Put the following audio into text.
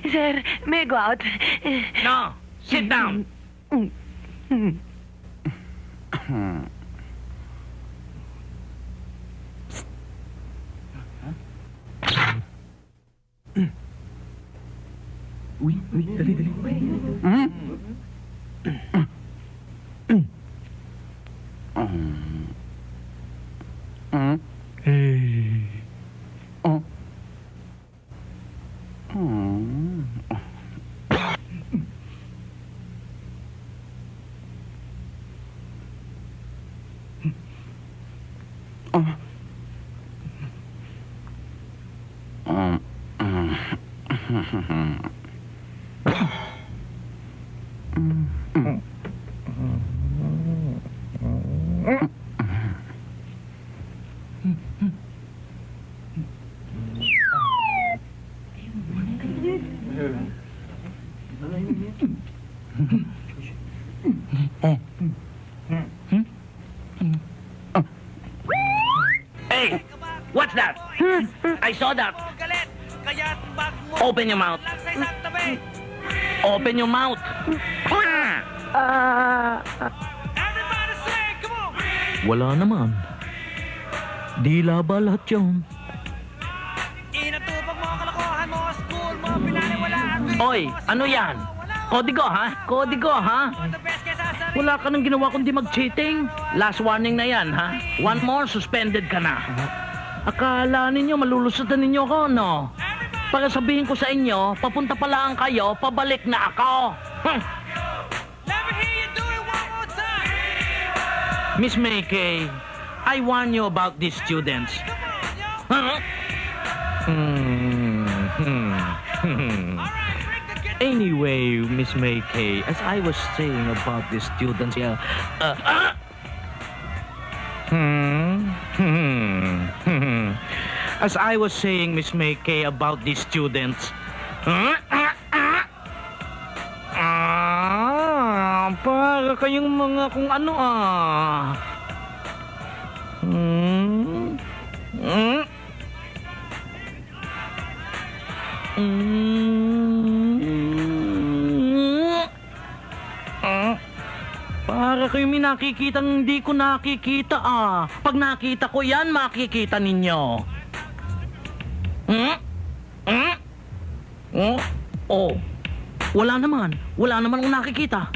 Sir, may I go out? No, sit down. Uy, dali. Hey, what's that? I saw that. Open your mouth. Open your mouth. Wala naman. Dila ba lahat yun? Inatupag mo ang kalokohan mo, school mo, pinaniwalaan mo. Oy, ano yan? Kodigo, ha? Kodigo, ha? Wala ka nang ginawa kundi mag-cheating. Last warning na yan, ha? One more, suspended ka na. Akala ninyo, malulusutan ninyo ko, no? Para sabihin ko sa inyo, papunta pa lang kayo, pabalik na ako. Let me hear you do it one more time. Miss May Kay, I warn you about these students. Huh? Anyway, Miss May Kay, as I was saying about the students here, as I was saying, Miss May Kay, about these students, para kayong mga kung ano Para kayo may nakikitang hindi ko nakikita Pag nakita ko yan, makikita ninyo. Oh, wala naman akong nakikita.